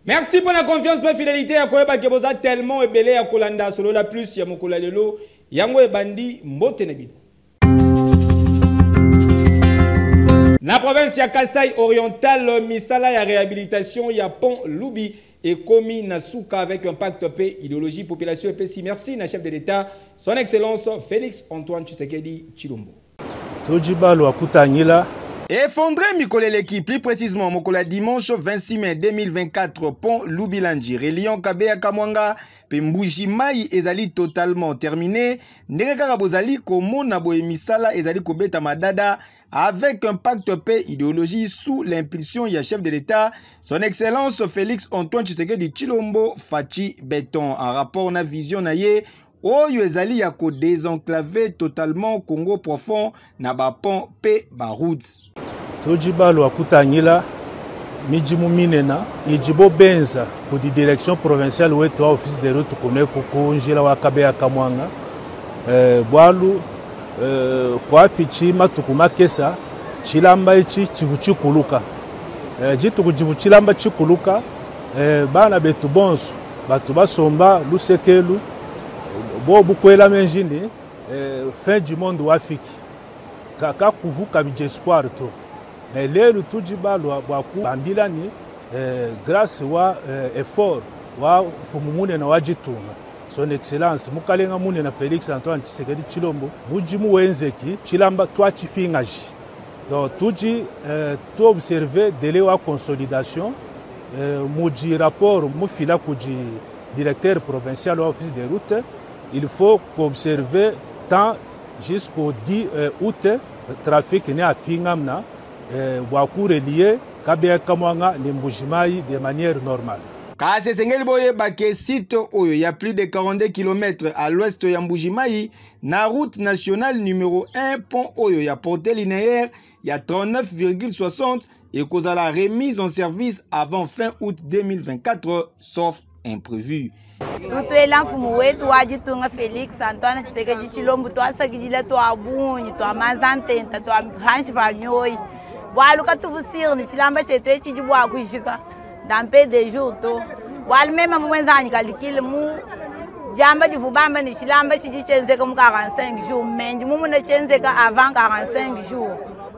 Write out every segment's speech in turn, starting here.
Merci pour la confiance et la fidélité à Koeba Keboza tellement ébélé à Kolanda solo la plus ya mokula lelo yango ebandi mbote nebido. Na province ya Kasai oriental misala ya réhabilitation ya pont Lubi et commis Nasuka avec un pacte paix idéologie population et PSI. Merci na chef de l'État son excellence Félix Antoine Tshisekedi Tshilombo. Tojibalo akutanyila. Effondré Mikoleleki, plus précisément Mokola dimanche 26 mai 2024, pont Lubilanji, reliant Kabea Kamwanga, Pembujimai ezali totalement terminé. Nerekara Bozali Komo Naboe Misala ezali Kobeta Madada avec un pacte paix idéologie sous l'impulsion ya chef de l'État, son excellence Félix Antoine Tshisekedi Tshilombo Fachi Béton. En rapport na vision na ye, Oyo ezali ya ko désenclaver totalement Congo profond na ba pont pe ba routes. Tojibalo akutanyila mijimu minena ijibo benza ku di direction provinciale wetu wa office de route kuneko kunjila wa Kabea Kamwanga bwalu kwa pichi matukuma kesa chilamba ichi chivuchikuluka jitu kujivu chilamba chikuluka bana betu bonso batu basomba lusekelu bo bukwela menjini fin du monde wafiki kaka kuvuka espoir to mais lelo tujibalo bwaku bambilani grâce wa effort wa fumumune na wajitunga son excellence mukalenga mune na Félix Antoine Tshisekedi Tshilombo mujimu wenzeki chilamba twachipingaji donc tuji to observer délai wa consolidation muji rapport mufila kuji directeur provincial wa office des routes. Il faut observer tant jusqu'au 10 août, le trafic n'est à Pingamna, Waku relié, Kabea Kamwanga, Mbujimai de manière normale. Kase Sengeli Boye Bake site Oyo, il y a plus de 42 km à l'ouest de Mbujimai, na route nationale numéro 1, pont Oyo, il y a portée linéaire, il y a 39,60 et cause à la remise en service avant fin août 2024, sauf imprévu. Tout est là, Félix Antoine Tshisekedi Tshilombo, toi, ça qui dit là, toi, Bouni, toi, Mazantenta, toi, Hanch Vanyoy. Voilà, quand tu vous sires, tu l'as mis, tu dis, bois, Kouchika, dans peu de jours, toi. Voilà, même à vous, calcul, mou, Jamba du Fubamba, tu l'as mis, tu dis, tu comme 45 jours, mais du moment où tu avant 45 jours.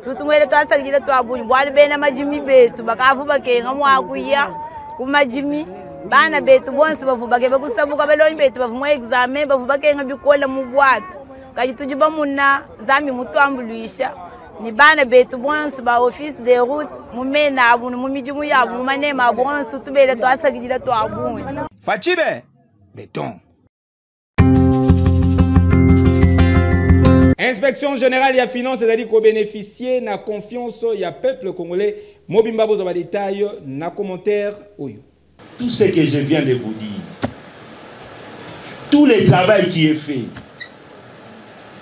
Tout le monde, toi, ça qui dit là, toi, Bouni, voilà, ben, ma Jimmy Bet, tu vas faire un mois, Kouya, comme Jimmy. Bana betu bonse bavubake bakusabuka belonyi betu bavumwa examen bavubake ngabikola mu boîte kaji tujiba munna zami mutwambuluisha ni bana betu bonse ba office de route mumena abu mu mijimu yabu manema bonse tubele twasagidila twabunyi Fachibe Béton. Inspection générale et finance c'est-à-dire qu'on bénéficier na confiance ya peuple congolais mobimba bozo ba détail na commentaire oyo. Tout ce que je viens de vous dire, tout le travail qui est fait,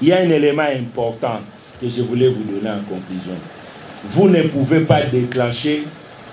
il y a un élément important que je voulais vous donner en conclusion. Vous ne pouvez pas déclencher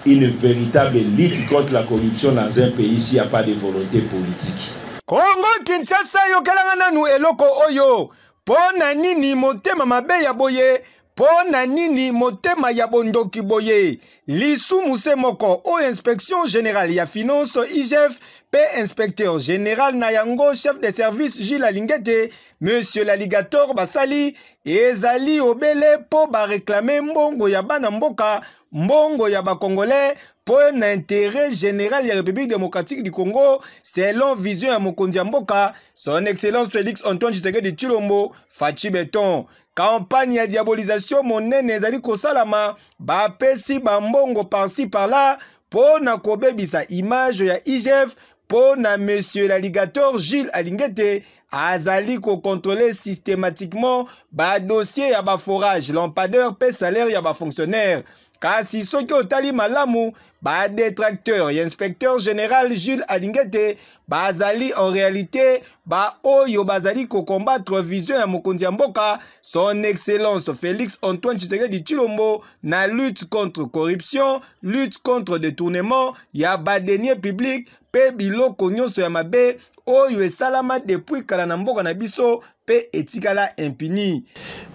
une véritable lutte contre la corruption dans un pays s'il n'y a pas de volonté politique. Congo Kinshasa yokalanga nanu eloko oyo pona nini motema mabe ya boye pona nini motema ya bondoki boye Lisu Muse Moko o inspection générale ya finance IGF P inspecteur général Nayango chef de service Gilles Alingete monsieur l'alligator Basali ezali obele po ba réclamer mbongo ya bana mboka mbongo ya ba congolais pour un intérêt général de la République démocratique du Congo, selon vision à Mokondi Mboka, son excellence Félix Antoine Tshisekedi Tshilombo, Fachi Béton. Campagne à diabolisation, monnaie nezali kosalama, ba pesi ba mbongo par-ci par-là, pour na kobebisa image ya IGF, pour na monsieur l'alligator Jules Alingete azali ko contrôler systématiquement ba dossier ya ba forage, lampadaire pe salaire ya ba fonctionnaire. Kasi soki otali malamu ba détracteur et inspecteur général Jules Alingete bazali en réalité ba oyo bazali ko combattre vision ya mokonzi ya mboka son excellence Félix Antoine Tshisekedi Tshilombo na lutte contre corruption, lutte contre détournement ya ba deniers publics pe biloko nyonso ya mabe oyo esalama depuis kala na mboka na biso pe etikala impuni.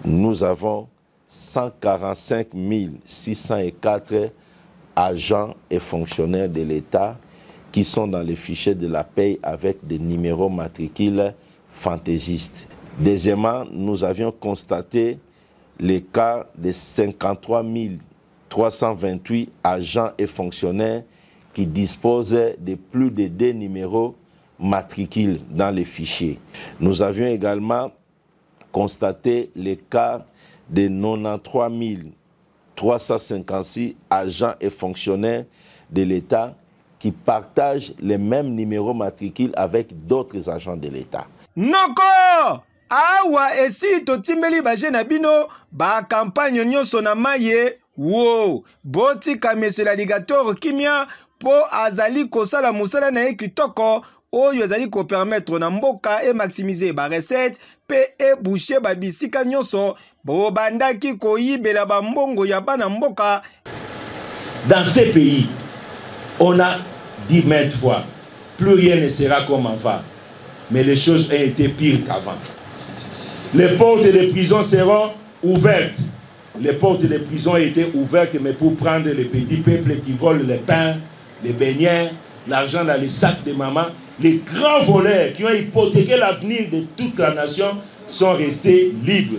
Nous avons 145 604 agents et fonctionnaires de l'État qui sont dans les fichiers de la paie avec des numéros matricules fantaisistes. Deuxièmement, nous avions constaté les cas de 53 328 agents et fonctionnaires qui disposaient de plus de 2 numéros matricules dans les fichiers. Nous avions également constaté les cas de 93 356 agents et fonctionnaires de l'État qui partagent les mêmes numéros matricules avec d'autres agents de l'État. Noko! Awa esi totimbeli baje na bino ba campagne nyonso na maye wo boti ka monsieur l'alligator kimia po azali kosala musala na kitoko oyo azali ko permettre na mboka et maximiser ba recette pe e boucher ba bisika nyonso bo bandaki ko yibela ba mbongo ya bana mboka. Dans ces pays, on a dit maintes fois, plus rien ne sera comme avant, mais les choses ont été pires qu'avant. Les portes des prisons seront ouvertes. Les portes des prisons étaient ouvertes, mais pour prendre les petits peuples qui volent les pains, les beignets, l'argent dans les sacs de maman, les grands voleurs qui ont hypothéqué l'avenir de toute la nation sont restés libres.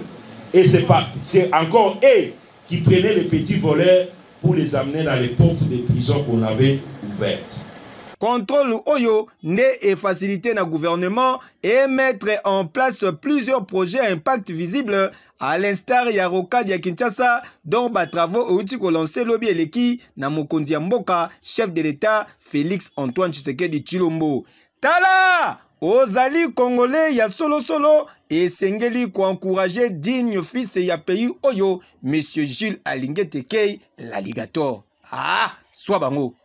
Et c'est encore eux qui prenaient les petits voleurs pour les amener dans les portes des prisons qu'on avait ouvertes. Contrôle Oyo ne et faciliter le gouvernement et mettre en place plusieurs projets à impact visible à l'instar Yaroka de Kinshasa dont les travaux ont été lancés lobby eleki na mokonzi ya mboka chef de l'État Félix Antoine Tshisekedi Tshilombo. Tala Ozali Congolais ya solo et sengeli ko encourager digne fils ya pays Oyo monsieur Jules Alingete Kei l'alligator. Ah, soit bango.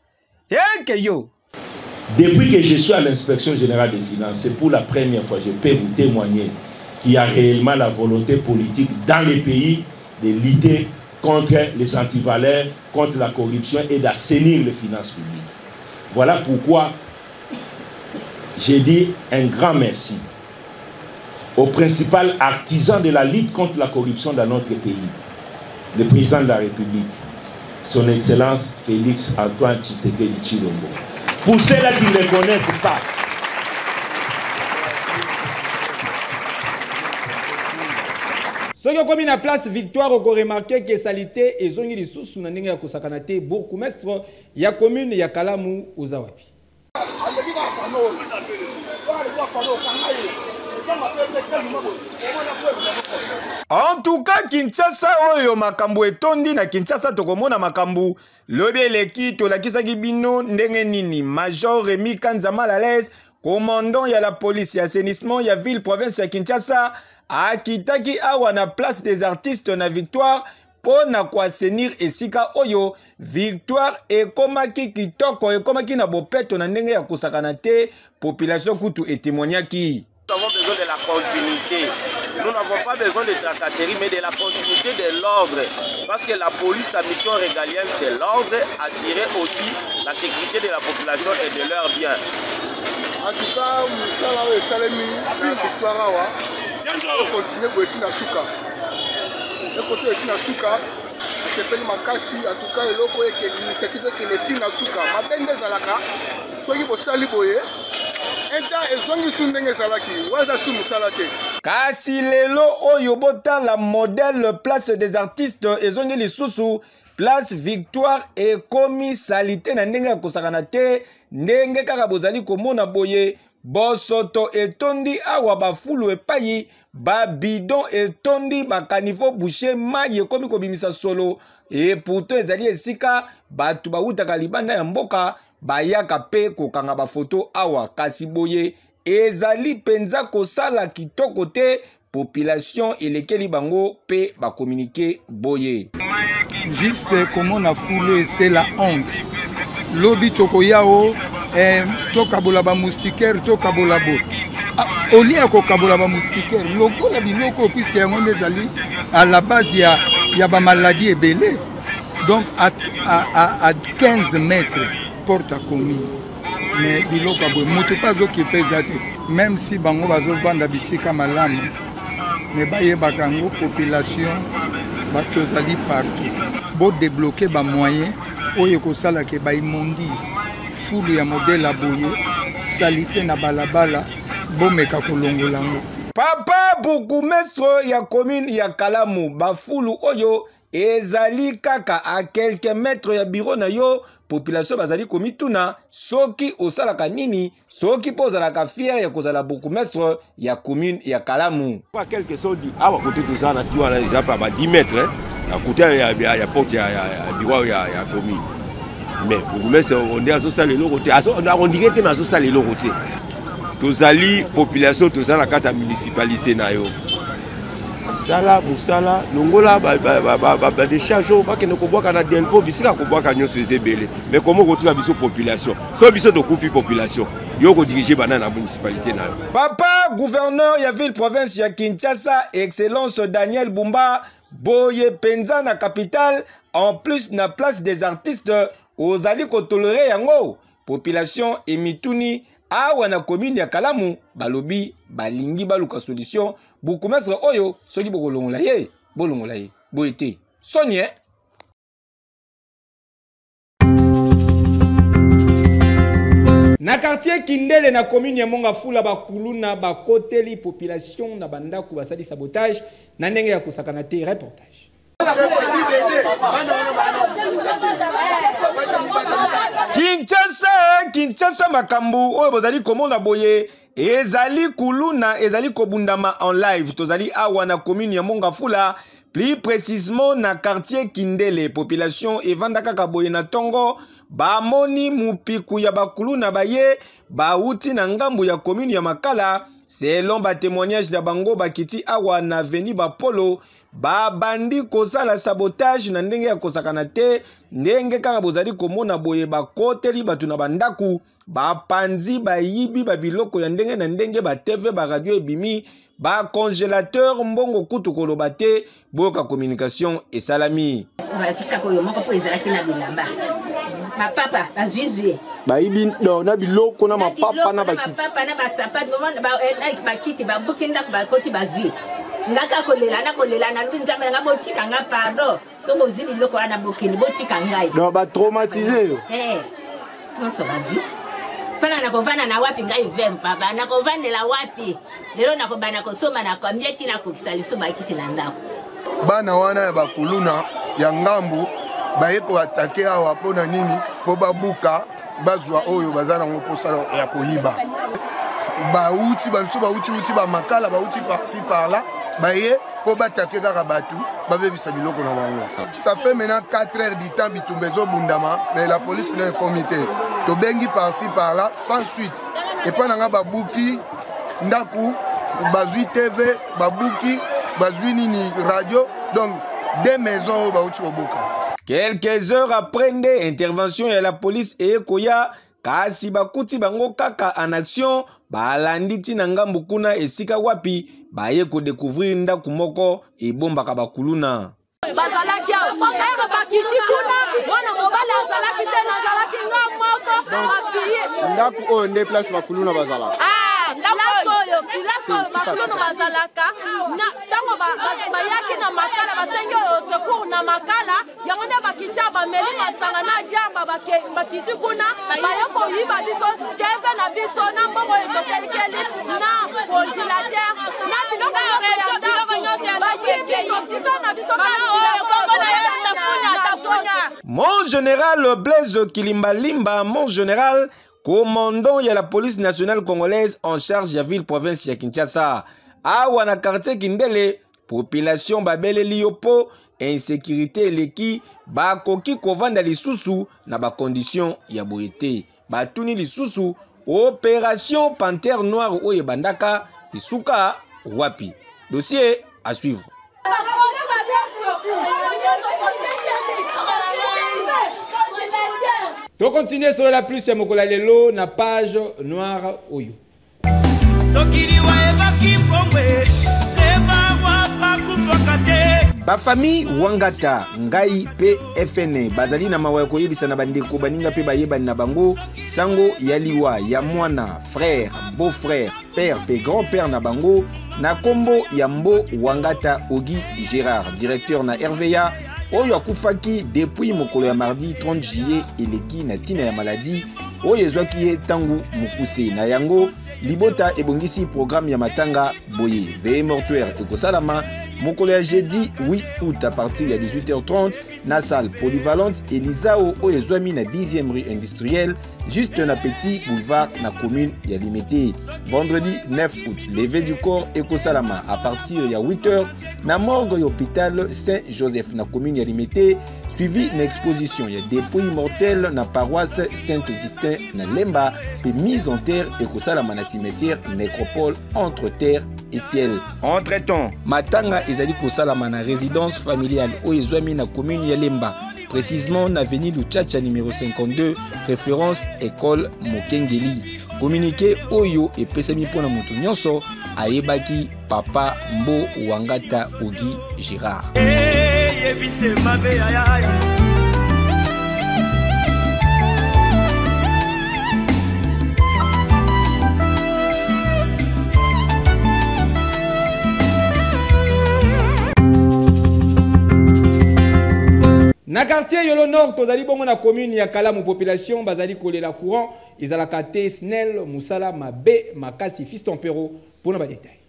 Yo. Depuis que je suis à l'inspection générale des finances, c'est pour la première fois, je peux vous témoigner qu'il y a réellement la volonté politique dans les pays de lutter contre les antivaleurs, contre la corruption et d'assainir les finances publiques. Voilà pourquoi j'ai dit un grand merci au principal artisan de la lutte contre la corruption dans notre pays, le président de la République, son Excellence Félix Antoine Tshisekedi Tshilombo. Pour ceux-là qui ne le connaissent pas, ce qui a mis la place Victoire, on a remarqué que salité et zone de sous na ndenge ya kosakanate bourgmestre ya commune ya Kalamu Uzawapi. En tout cas, Kinshasa oyo makambu etondi na Kinshasa tokomona makambu lobi eleki tolakisaki bino ndenge nini Major Remy Kanza Malalaise commandant ya la police ya assainissement ya ville province ya Kinshasa akitaki awa na place des artistes na Victoire pour na assainir esika oyo Victoire ekomaki kitoko ekomaki na bopeto na ndenge ya kosakana te population kutu etémoignaki. Nous avons besoin de la continuité. Nous n'avons pas besoin de tracasserie, mais de la continuité de l'ordre. Parce que la police, sa mission régalienne, c'est l'ordre, assurer aussi la sécurité de la population et de leurs biens. En tout cas, nous sommes là, Salemi, la victoire, on continue pour être dans Souka. On continue pour être dans Souka. C'est pas Makasi, en tout cas, l'initiative qui est dans Souka. Ma belle des Alaka, soyez pour Saliboye. Kasi lelo oyo bota la modèle place des artistes ezongi lisusu place Victoire et komi salité na ndenge ya kosakana te ndenge kaka bozali komona boye bosoto etondi awa bafulu epayi ba bidon etondi bakanivo boucher mayi ekomi kobimisa solo et pourtant ezali esika batu bautaka libanda ya mboka bayaka pe kokanga bafoto awa kasi boye ezali penza kosala kitoko te population elekeli bango pe ba communiquer boye. Juste comment on a foulé, c'est la honte. Lobi tokoyao tokabola ba moustiquaire tokabola bo. Au lieu ko kabola ba moustiquaire, loko la biloko puisque yango ezali à la base il y a ba maladie ebele. Donc à 15 mètres porte à commune. Mais biloko bo mutu pas occupé zate. Même si bango bazo vanda bisika malamu. Mais baye bakango population batozali partout. Bo débloquer ba moyen oyo ko sala ke ba immondice. Foule ya modèle aboye, salité na balabala, bo meka kolongola ngo. Papa bourgmestre ya commune ya Kalamu bafulu oyo ezali kaka à quelques mètres ya bureau na yo population bazali komituna soki osalaka nini soki pozalaka fier ya kozala bourgmestre ya commune ya Kalamu. Kwa quelque chose awa côté tozana tu wana exemple à 10 mètres à côté ya porte ya bureau ya commune. Mais bourgmestre on est à ça les côté on dirait que na ça les côté. Tozali population tozana kata municipalité na yo. Sala musala nongola ba décharge ba ke noko boka na denfo bisika ko boka nyo sezebele mais comment retrouver biso population so biso de kufi population yo ko diriger bana na municipalité na yo. Papa gouverneur ya ville province ya Kinshasa excellence Daniel Bumba boye penza na capitale en plus na place des artistes ozali ko tolérer yango population emituni awa na commune ya Kalamu balobi balingi baluka solution bourgmestre oyo soki bokolongola ye bolongola ye boete Sonia. Na quartier Kindele na commune ya Mongafula bakuluna bakoteli population na bandaku basali sabotage na ndenge ya kusakana te reportage. Kinshasa makambu oyo bozali komona boye ezali kuluna ezali kobundama en live tozali awa na commune ya Mongafula plus précisément na quartier Kindele population evanda kaka boye na tongo bamoni mupiku ya bakuluna baye bauti na ngambu ya commune ya Makala selon ba témoignage na bango bakiti awa na avenue Bapolo babandi kosala sabotage na ndenge ya kosakana te ndenge kaka bozali komona boye bakoteli batu na bandaku bapanzi bayibi babiloko ya ndenge na ndenge ba TV ba radio ebimi ba congélateur mbongo kutu koloba te boka communication esalami papa bazizwe baibi na biloko na mapapa na bakiti papa na basapati na bakiti babukinda bakoti bazwi ngaka kolela na nzambe nga botika nga pardon songo zibi biloko ana bokini botika ngai do ba traumatiser yo non so bazwi pana na kovana na wapi ngai vem papa na kovanela wapi lero na kobana kosoma na kwambia tina kukisaliso bakiti na ndako bana wana ya bakuluna ya ngambu baye ko attaquer awa pona nini po babuka bazwa oyo bazana ngo posala ya kohiba bauti bamso bauti ba makala bauti par-ci par-là baye po battaquer kaka batu babebisa biloko na bango. Ça fait maintenant 4 heures du temps bitumbezo bundama mais la police n'est comité to bengi par-ci par-là sans suite et pas nanga babuki ndaku bazui TV babuki bazui nini radio donc des maisons bauti obuka. Quelques heures après des interventions de la police et Koya, kasi bakuti bango kaka en action, balandi tina ngambu kuna esika wapi, baye ko découvrir ndaku moko e bomba kabakuluna. Bazalaki ero bakiti kuna, wana mobali azalaki te na zalaki ngamoko, bapiye. Ndaku o nde place bakuluna bazala. Bilaso bakuluna bazalaka na tango bayaki na makala basengi secours na makala yango nde bakitia bameli masanga na jamba bakiti kuna bayoko yiba biso TV na biso na mbongo ekotelikeli na congélateur na biloko nyonso ya bayibi totito na biso Mon général Blaise Kilimbalimba, mon général commandant de la police nationale congolaise en charge de la ville province de Kinshasa. Awa na quartier Kindele, population babele liopo, insécurité leki, ba koki kovanda lisusu na ba condition ya boyete. batuni lisusu opération Panthère Noire oye bandaka isuka wapi. Dossier à suivre. To continuer sur la plus ya mokola lelo na page noire oyo. Ba famille Wangata ngai pe FN bazali na mawa koyebisa na bandeko baninga pe bayebani na bango sango ya liwa ya mwana frère beau-frère père pe grand-père na bango na kombo ya Mbo Wangata Ogi Gérard directeur na RVA oyo akufaki depuis mokolo ya mardi 30 juillet eleki na tina ya maladie oyo ezwaki ye tangu mukuse na yango libota ebongisi programme ya matanga boye veille mortuaire ekosalama mokolo ya jeudi 8 août à partir de 18h30 na salle polyvalente Elisao oyo ezwami na 10e rue industrielle juste na petit boulevard na commune ya Limité. Vendredi 9 août levé du corps ekosalama à partir ya 8h na morgue ya hôpital Saint-Joseph na commune ya Limité suivi na exposition ya dépouille mortel na paroisse Saint-Augustin na Lemba pe mise en terre ekosalama na cimetière nécropole entre terre et ciel. Entre-temps, matanga ezali kosalama na résidence familiale oyo ezwami na commune ya Lemba, précisément na avenue Luchacha numéro 52, référence école Mokengeli. Communiqué oyo epesami pona mutu nyonso ayebaki papa Mbo Wangata Ogi Gérard. Na quartier Yolo Nord, tozali bongo na commune ya Kalamu population bazali kolela courant, ezalaka te snel musala mabe makasi fiston pero pour na détail.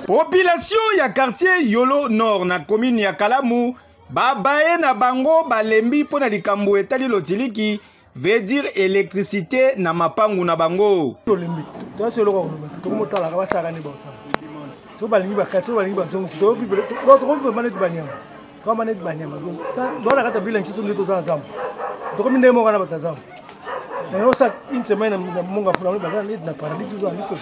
Population ya quartier Yolo Nord na commune ya Kalamu babaye na bango balembi pona likambo etali lotiliki veut dire électricité na mapangu na bango. Tolembi to selo ko to mo tala ka basaka ni bosa. So balingi bakatso balingi bazongo to bibele to manet banyama. Kwa manet banyama sa dona kata bilan chiso ndito za zamu. To ko minde mo kana batazam. Na no sa insemena munga funa bazana ni na paraliti zo anifo.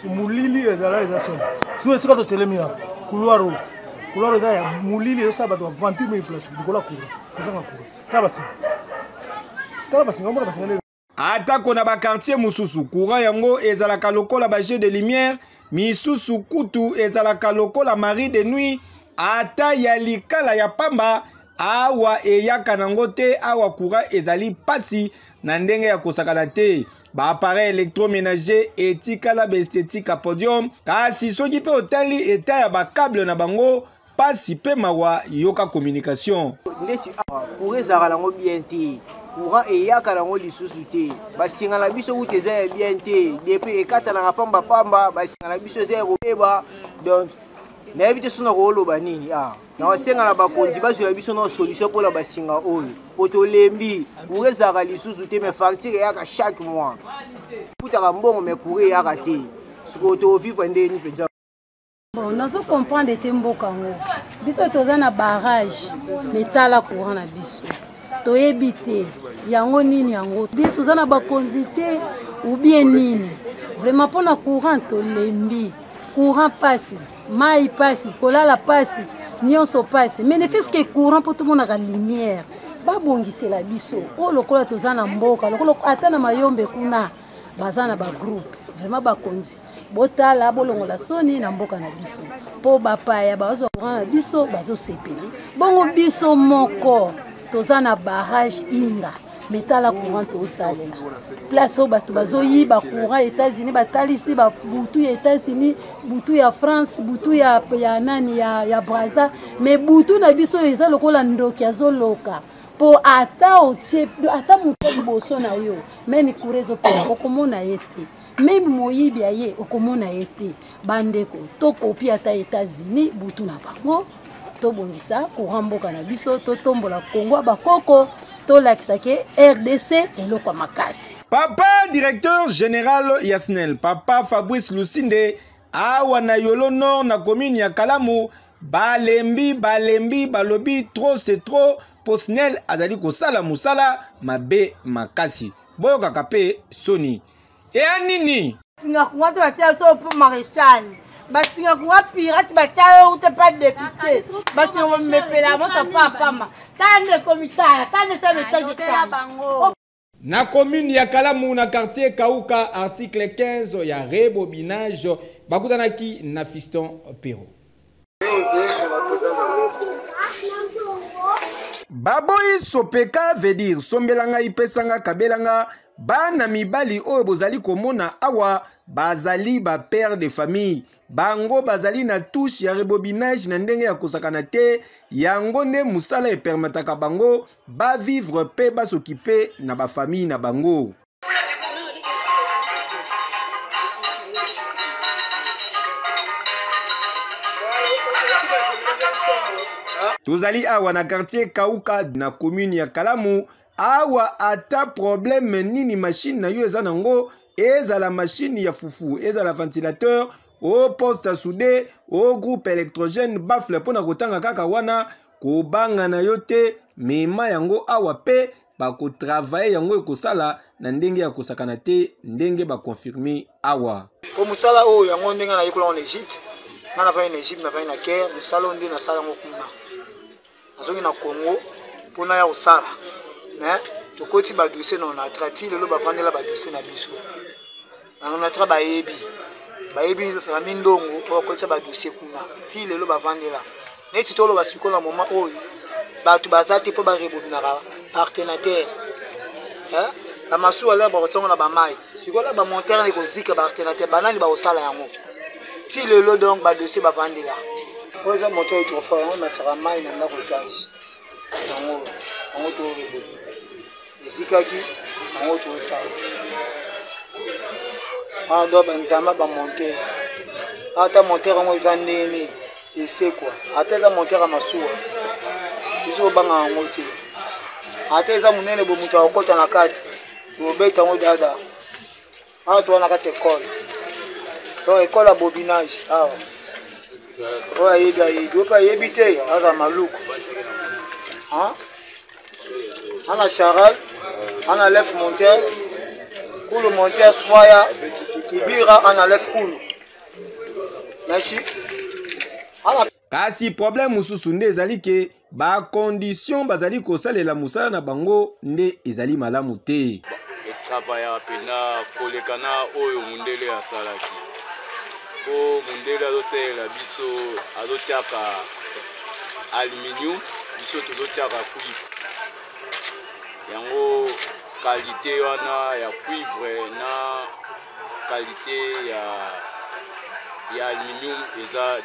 Mulili ezala ezation. So sika to telemia couloir da ya mulili sa ba to 20000 place dikola kuro. Ezanga kuro. Tabasi ngomba basi ngale. Atako na ba quartier mususu courant yango ezalaka lokola ba jeu de lumière misusu kutu ezalaka lokola mari de nuit ata ya likala ya pamba awa eyaka nango te awa courant ezali pasi na ndenge ya kosakana te ba appareil électroménager etikala ba esthétique à podium kasi soki pe otali eta ya ba câble na bango pasi pe mawa yoka communication ndeti pour ezala lango bien te courant eyaka nango lisusu te basinga na biso kuti eza ya bien te depuis ekata na pamba basinga na biso eza ya kobeba donc na ebite sona koloba nini na wasenga na bakonzi bazela biso na solution pour la basinga oyo potolembi pour ezala lisusu te mais facture eyaka chaque mois putaka mbongo mais courant eyaka te siko to vivre ndeni penza. Bon, nous comprenons que nous biso toza na barrage metala courant na biso to ebité yango nini yango toza na bakonzi te ou bien nini vraiment pona courant to lembi courant passe mai passe kolala passe nyonso passe mais ne fait que courant pour tout le monde la lumière babongise la biso o lokola toza na mboka lokola ata na mayombe kuna bazana ba groupe vraiment bakonzi botala bolongola soni na mboka na biso po bapaya bazo na biso bazo sepeli bongo biso moko toza na barrage inga metala courant to salela place o bato bazo yiba courant États-Unis batalisi ba butu ya États-Unis butu ya France butu ya nani ya Brazza mais butu na biso eza lokola ndoki azoloka po ata otie ata mutu boso na yo même kurezo pe okomona yete même moyibi aye okomona yete bandeko to kopi ata États-Unis butu na bango to bongisa courant mboka na biso to tombola Congo bakoko to lakisake RDC eloko makasi. Papa directeur général Yasnel papa Fabrice Lusinde awa na Yolo Nord na commune ya Kalamu balembi balobi trop c'est trop Posnel azali kosala musala mabe makasi. Boyoka kape soni. E anini? Singa kunga te batia so pour maréchal. Basinga kunga pirate batia ou te pas député. Basinga mepela mo papa pama. Tane komitala, tane sa message ta bango. Na commune ya Kalamu na quartier Kauka article 15 ya rebobinage bakutanaki na Fiston Pero. Baboyi sopeka veut dire sombelanga ipesanga kabelanga bana mibali oyo bozali komona awa bazali ba père de famille bango bazali na touche ya rebobinage na ndenge ya kosakana te yango nde musala epermetaka bango ba vivre pe basokipe na ba famille na bango. Tozali awa na quartier Kauka na commune ya Kalamu awa ata problème nini machine na yo eza nango ezala machine ya fufu ezala ventilateur au poste à souder au groupe électrogène bafle pona kotanga kaka wana kobanga na yo te mema yango awa pe bako travailler yango ekosala na ndenge ya kosakana te ndenge ba confirmer awa ko musala oyo yango ndenge na yikola en Égypte na pa en Égypte na pa na Caire musala ndenge na sala ngo kuna azongi na Congo pona ya osala mais to koti ba dossier non na trati lelo ba prendre la ba dossier na biso on a tra ba yebi famille ndongo o koti ba dossier kuna ti lelo ba vendre la neti to lo ba sikola moment oyo ba tu bazati po ba rebobina partenaire ba masu ala ba tonga na ba mai sikola ba monter ne ko zika ba partenaire banani ba osala yango ti lelo donc ba dossier ba vendre la oza moto to fa on matara mai na ndako etage yango yango to rebobina zikaki yango to osala ando banzama ba monter ata monter yango eza nene ese quoi ata eza monter ya masuwa biso banga yango te ata eza munene bo mutu akota na kati obeta yango dada awa to na kati école donc école ya bobinage awa oyo ayebi opa ayebi te aza maluku ana charal ana lef monter kulu monter swaya kibira ana lef kulu merci kasi problème mususu nde ezali ke ba condition bazali kosalela musala na bango nde ezali malamu te travailler pena kolekana oyo mundele asalaki po mundele azosalela biso azotiaka aluminium biso tozotiaka cuivre yango qualité wana ya cuivre na qualité ya aluminium eza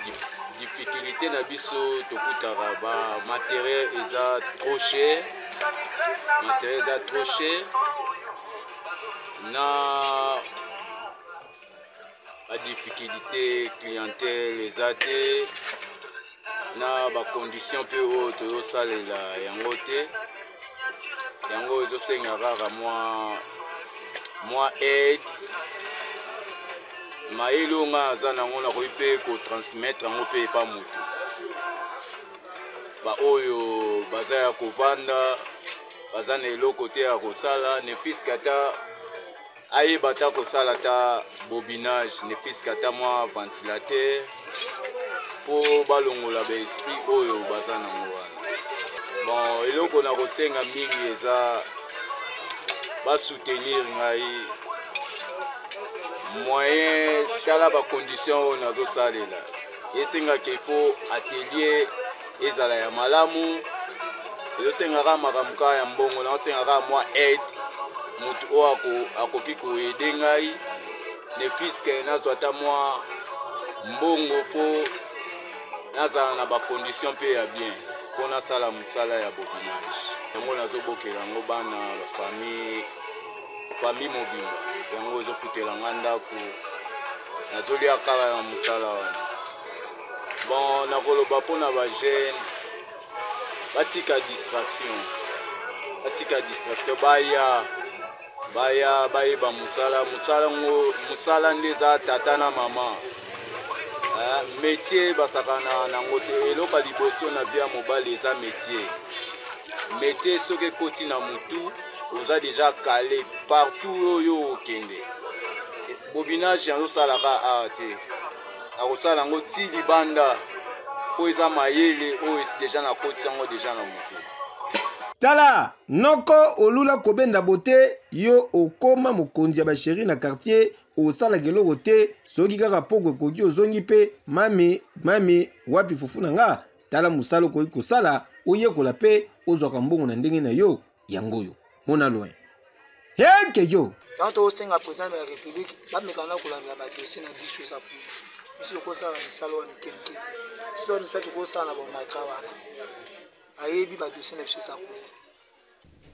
difficulté na biso tokutaka ba matériel eza trop cher na ba difficulté clientèle eza te na ba condition pe oyo tozosalela yango te yango ezosenga kaka mwa aide mayelo nga aza nango nakoki mpe kotransmettre yango mpe epa motu ba oyo baza ya kovanda baza na eloko te ya kosala ne fiske ata ayeba ta kosala ta bobinage ne fiske ata mwa ventilateur mpo balongola ba esprit oyo baza nango wana bon eloko na kosenga mingi eza basoutenir ngai moyen tala ba condition oyo nazosalela esengaka ifo atelier ezala ya malamu ezosengaka makambo kaka ya mbongo naosengaka mwa aide motu oyo akoki koede ngai ne fiske nazwa ata mwa mbongo mpo nazala na bacondition mpe ya bien mpo nasala mosala ya bobinage yango nazobokela yango bana famille mobimba yango ezofutela nga ndako nazolia kaka na mosala wana bon nakoloba mpona bajeune batika distraction bayeba mosala nde eza tata na mama métier basakana nango te eloko liboso na bia mobali eza métier métier soki ekoti na mutu oza déjà calé partout oyo okende bobinage azosalaka awa te akosala yango ti libanda po eza mayele oyo déjà nakoti yango déjà na mutu. Tala noko olula kobenda bote yo okoma mokonzi ya basheri na quartier osala keloko te soki kaka poko ekoki ozongi pe mami wapi fufu na nga tala mosala okoki kosala oyekola pe ozwaka mbongo na ndenge na yo yango yo mona loin heke yo yanto osenga président de la république bamekana kolandela badossier na biso eza pui biso tokosala misala wana mikelikeli biso misala tokosala na bamatra wana ayebi badossier na biso eza pui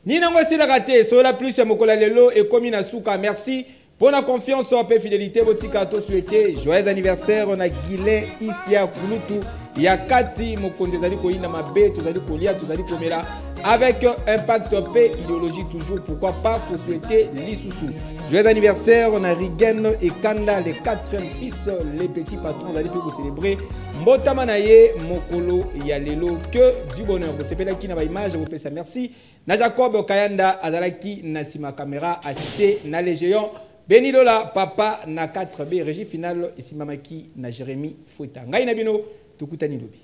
Nina ngosila te sola plus ya mokola lelo et komi na suka. Merci pour la confiance et fidélité. Botika to souhaité joyeux anniversaire on a Guilin Isia Kulutu Yakati mokonde zali ko ina mabe tozali ko lia tozali ko mela avec impact sur paix idéologie toujours pourquoi pas pour souhaiter Lisusu. Joyeux anniversaire on a Rigen et Kanda les 4 fils les petits patrons zali pour célébrer mbotama na ye mokolo ya lelo que du bonheur. Vous sepela ki na ba image vous pesa merci. Na Jacob Kayanda azalaki na sima caméra assisté na les géants Benilola papa na 4B régie finale ici mamaki na Jérémy Foueta ngai na bino tukutani lobi.